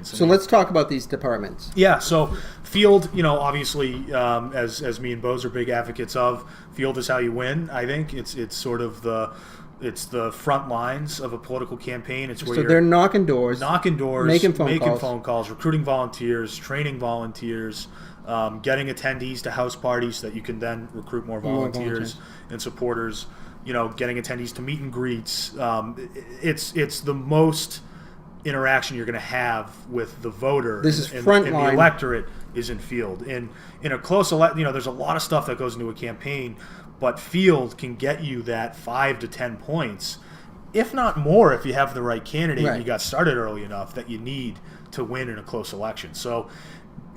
So let's talk about these departments. Yeah, so field, obviously, as me and Bose are big advocates of, field is how you win. I think it's sort of the front lines of a political campaign. It's where they're knocking doors, making phone calls, recruiting volunteers, training volunteers, getting attendees to house parties so that you can then recruit more volunteers and supporters. Getting attendees to meet and greets. It's the most interaction you're going to have with the voter. This is front line. The electorate is in field. In a close election, there's a lot of stuff that goes into a campaign, but field can get you that 5 to 10 points, if not more, if you have the right candidate and you got started early enough that you need to win in a close election. So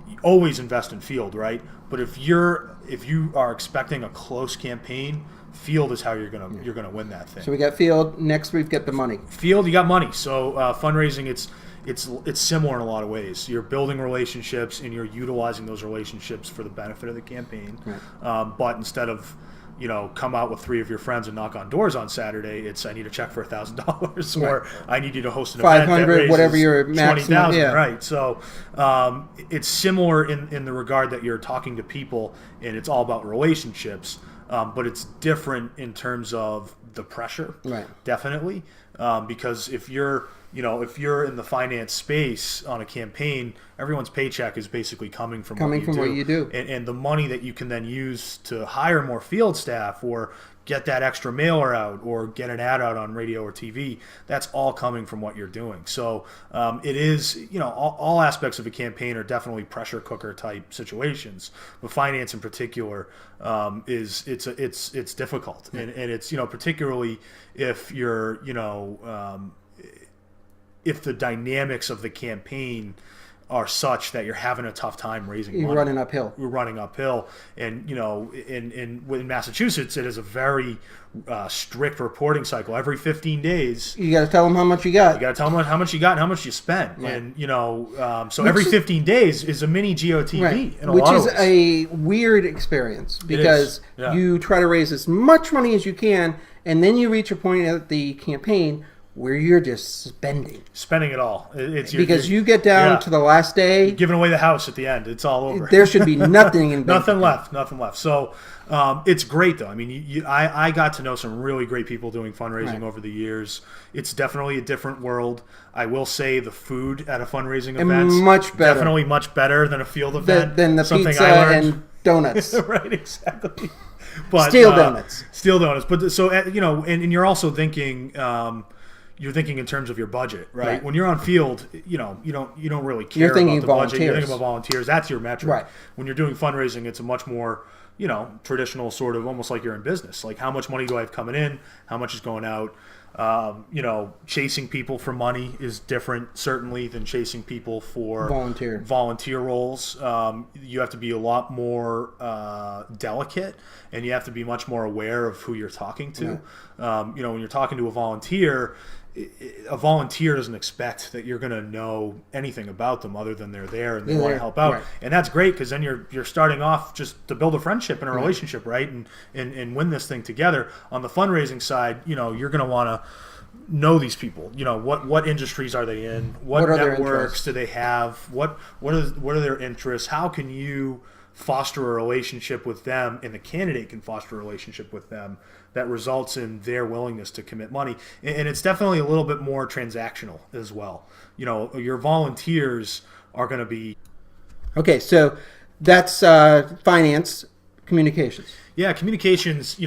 you always invest in field, right? But if you are expecting a close campaign, field is how you're gonna win that thing. So we got field. Next, we've got the money. Field, you got money. So fundraising, it's similar in a lot of ways. You're building relationships and you're utilizing those relationships for the benefit of the campaign. Right. But instead of come out with 3 of your friends and knock on doors on Saturday, it's I need a check for $1,000 or I need you to host an event that raises whatever your maximum. $20,000, right? So it's similar in the regard that you're talking to people and it's all about relationships. But it's different in terms of the pressure, right? Definitely, because if you're in the finance space on a campaign, everyone's paycheck is basically coming from what you do, and the money that you can then use to hire more field staff or get that extra mailer out or get an ad out on radio or TV, that's all coming from what you're doing. So it is, all aspects of a campaign are definitely pressure cooker type situations, but finance in particular it's difficult, and it's particularly if you're if the dynamics of the campaign are such that you're having a tough time raising money. You're running uphill. We're running uphill. And, in Massachusetts, it is a very strict reporting cycle. Every 15 days. You got to tell them how much you got. You got to tell them how much you got and how much you spent. Right. And, so every 15 days is a mini GOTV. Right. In a lot of ways. Which is a weird experience because you try to raise as much money as you can, and then you reach a point at the campaign where you're just spending it all. Because you get down to the last day, you're giving away the house at the end. It's all over. There should be nothing in nothing left. So it's great though. I mean, I got to know some really great people doing fundraising over the years. It's definitely a different world. I will say the food at a fundraising event much better, definitely much better than a field event. Than the pizza and donuts. Right, exactly. But steel donuts. But so and you're also thinking. You're thinking in terms of your budget, right? When you're on field, you don't really care about the budget. You're thinking about volunteers. That's your metric. Right. When you're doing fundraising, it's a much more, traditional sort of almost like you're in business. Like how much money do I have coming in? How much is going out? Chasing people for money is different, certainly, than chasing people for volunteer roles. You have to be a lot more delicate, and you have to be much more aware of who you're talking to. Yeah. When you're talking to a volunteer doesn't expect that you're going to know anything about them other than they're there and they want to help out. Right. And that's great because then you're starting off just to build a friendship and a relationship, right? And win this thing together. On the fundraising side, you're going to want to know these people. What industries are they in? What networks do they have? What are their interests? How can you foster a relationship with them, and the candidate can foster a relationship with them that results in their willingness to commit money. And it's definitely a little bit more transactional as well. Your volunteers are going to be... Okay, so that's finance, communications. Yeah, communications,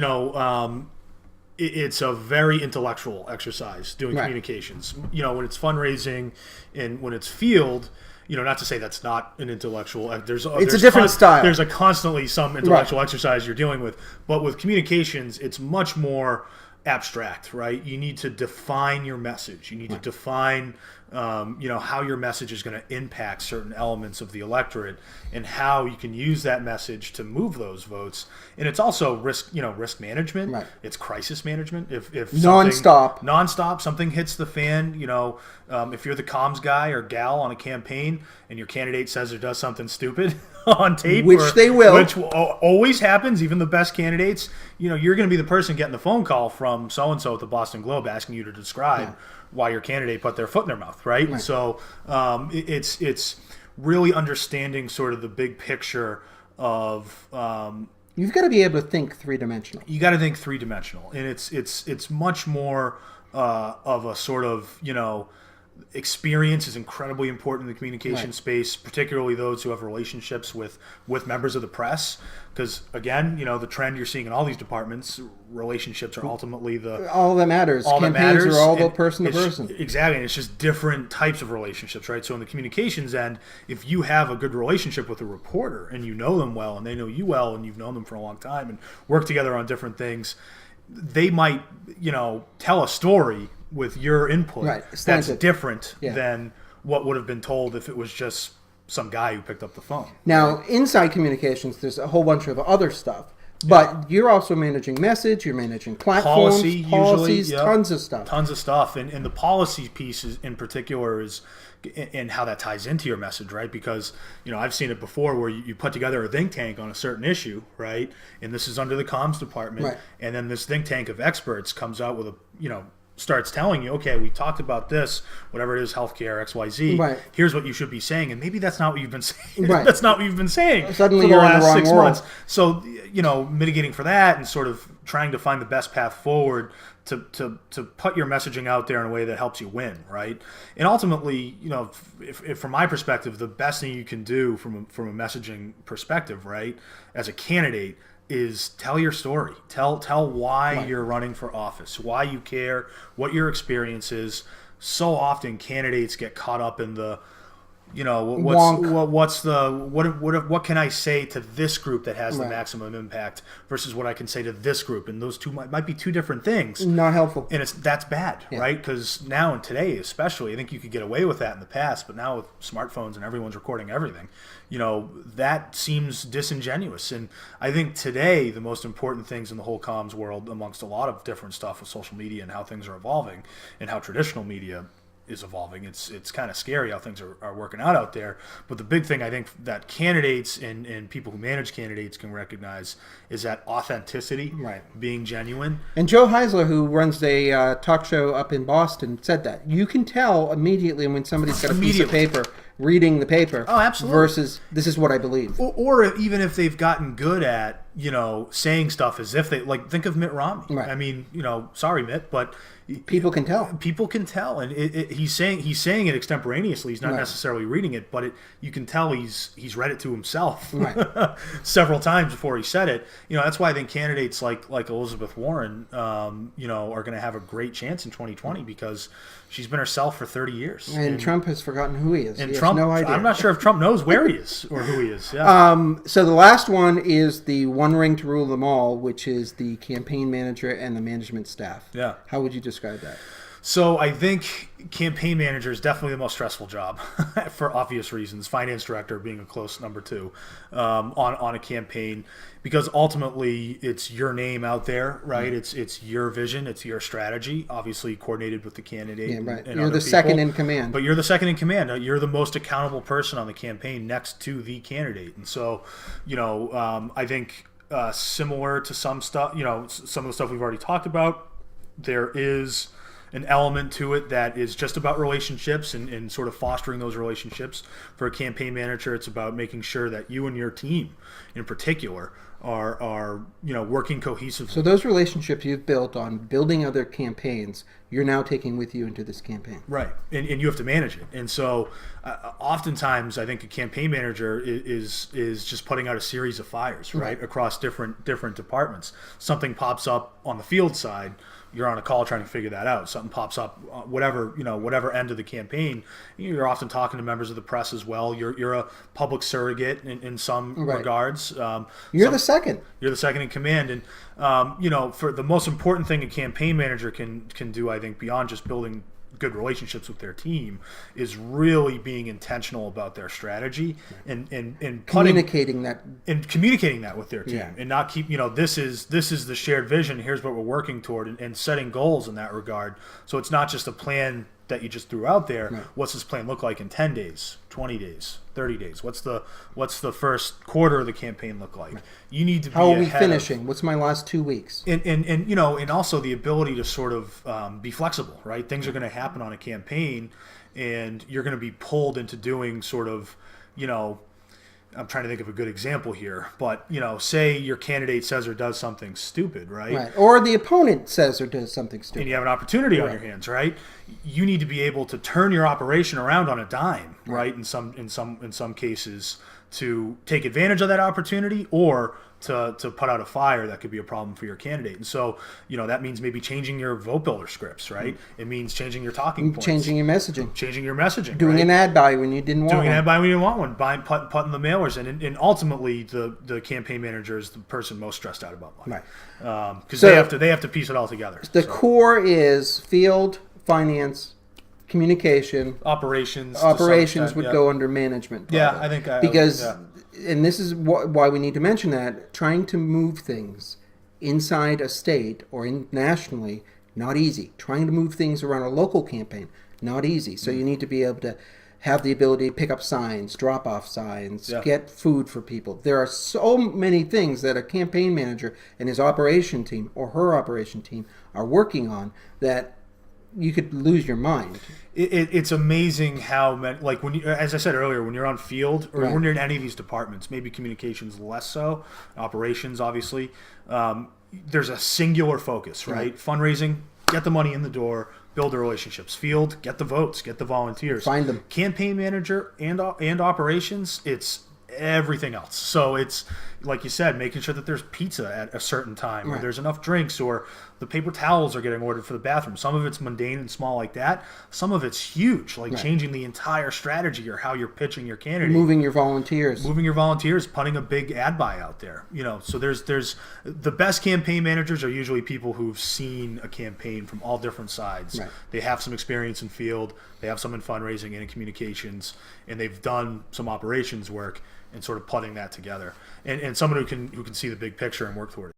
it's a very intellectual exercise doing communications. When it's fundraising and when it's field... not to say that's not an intellectual. It's a different style. There's constantly some intellectual exercise you're dealing with, but with communications, it's much more abstract, right? You need to define your message. You need to define, how your message is going to impact certain elements of the electorate, and how you can use that message to move those votes. And it's also risk management. Right. It's crisis management. If nonstop something hits the fan, if you're the comms guy or gal on a campaign and your candidate says or does something stupid on tape, which they will, which always happens, even the best candidates, you're going to be the person getting the phone call from from so-and-so at the Boston Globe asking you to describe why your candidate put their foot in their mouth, right? And so it's really understanding sort of the big picture of you've got to be able to think three-dimensional. You got to think three-dimensional, and it's much more of a sort of, experience is incredibly important in the communication space, particularly those who have relationships with members of the press. Because again, the trend you're seeing in all these departments, relationships are ultimately all that matters. Campaigns are all about person to person. Exactly, and it's just different types of relationships, right? So in the communications end, if you have a good relationship with a reporter and you know them well and they know you well and you've known them for a long time and work together on different things, they might, tell a story with your input that's different than what would have been told if it was just some guy who picked up the phone. Now, inside communications, there's a whole bunch of other stuff. But you're also managing message, you're managing platforms, policies, tons of stuff. Tons of stuff. And the policy piece in particular is and how that ties into your message, right? Because, I've seen it before where you put together a think tank on a certain issue, right? And this is under the comms department. Right. And then this think tank of experts comes out with starts telling you, okay, we talked about this, whatever it is, healthcare, XYZ. Right. Here's what you should be saying, and maybe that's not what you've been saying. Right. That's not what you've been saying Suddenly for the you're last in the wrong 6 world. months. So, mitigating for that and sort of trying to find the best path forward to put your messaging out there in a way that helps you win, right? And ultimately, if from my perspective, the best thing you can do from a messaging perspective, right, as a candidate, is tell your story. Tell why you're running for office, why you care, what your experience is. So often candidates get caught up in the, what can I say to this group that has the maximum impact versus what I can say to this group, and those two might be two different things. Not helpful. And that's bad, right? Because now and today, especially, I think you could get away with that in the past, but now with smartphones and everyone's recording everything, that seems disingenuous. And I think today the most important things in the whole comms world, amongst a lot of different stuff with social media and how things are evolving and how traditional media is evolving, it's kind of scary how things are working out there. But the big thing I think that candidates and people who manage candidates can recognize is that authenticity, being genuine. And Joe Heisler, who runs a talk show up in Boston, said that you can tell immediately when somebody's got a piece of paper reading the paper. Oh, absolutely. Versus this is what I believe. Or even if they've gotten good at saying stuff as if they think of Mitt Romney. Right. I mean, sorry Mitt, but people can tell. People can tell, and he's saying it extemporaneously. He's not necessarily reading it, but you can tell he's read it to himself several times before he said it. That's why I think candidates like Elizabeth Warren, are going to have a great chance in 2020 because she's been herself for 30 years. And Trump has forgotten who he is. And he Trump, has no idea. I'm not sure if Trump knows where he is or who he is. Yeah. So the last one is the one ring to rule them all, which is the campaign manager and the management staff. Yeah. How would you describe that? So I think campaign manager is definitely the most stressful job for obvious reasons. Finance director being a close number 2 on a campaign, because ultimately it's your name out there, right? Mm-hmm. It's your vision, it's your strategy, obviously coordinated with the candidate. Yeah, right. And you're the second in command. But you're the second in command. You're the most accountable person on the campaign next to the candidate. And so, I think similar to some stuff, some of the stuff we've already talked about, there is an element to it that is just about relationships and sort of fostering those relationships. For a campaign manager, it's about making sure that you and your team in particular are working cohesively. So those relationships you've built on building other campaigns, you're now taking with you into this campaign. Right, and you have to manage it. And so oftentimes I think a campaign manager is just putting out a series of fires, right, across different departments. Something pops up on the field side, you're on a call trying to figure that out. Something pops up, whatever end of the campaign. You're often talking to members of the press as well. You're a public surrogate in some regards. You're the second. You're the second in command, and for the most important thing a campaign manager can do, I think, beyond just building good relationships with their team, is really being intentional about their strategy and communicating that with their team, and not keep this is the shared vision, here's what we're working toward, and setting goals in that regard. So it's not just a plan that you just threw out there. Right. What's this plan look like in 10 days, 20 days, 30 days? What's the first quarter of the campaign look like? Right. You need to be how are we ahead finishing? What's my last 2 weeks? and you know, and also the ability to sort of be flexible, right? Things are going to happen on a campaign, and you're going to be pulled into doing sort of, you know, I'm trying to think of a good example here, but, you know, say your candidate says or does something stupid, right? Right. Or the opponent says or does something stupid. And you have an opportunity on your hands, right? You need to be able to turn your operation around on a dime, right? In some cases, to take advantage of that opportunity, or to put out a fire that could be a problem for your candidate. And so, you know, that means maybe changing your vote builder scripts, right? It means changing your talking points, changing your messaging, doing right? An ad buy when you didn't want doing one. an ad buy when you didn't want one, putting the mailers in, and ultimately the campaign manager is the person most stressed out about money, right? Because So they have to piece it all together. The core is field, finance, communication, Operations would go under management. Probably. Yeah, I think because, and this is why we need to mention that trying to move things inside a state or nationally, not easy. Trying to move things around a local campaign, not easy. So you need to be able to have the ability to pick up signs, drop off signs, get food for people. There are so many things that a campaign manager and his operation team or her operation team are working on that you could lose your mind. It's amazing how many, like when you, as I said earlier, when you're on field or Right. when you're in any of these departments, maybe communications less so, operations obviously, there's a singular focus, right? Fundraising, get the money in the door, build the relationships. Field, get the votes, get the volunteers. Find them. Campaign manager and operations, it's everything else. So it's, like you said, making sure that there's pizza at a certain time, or Right. there's enough drinks, or the paper towels are getting ordered for the bathroom. Some of it's mundane and small like that. Some of it's huge, like changing the entire strategy or how you're pitching your candidate. Moving your volunteers. Putting a big ad buy out there. You know, so there's the best campaign managers are usually people who've seen a campaign from all different sides. Right. They have some experience in field, they have some in fundraising and in communications, and they've done some operations work and sort of putting that together. And someone who can see the big picture and work toward it.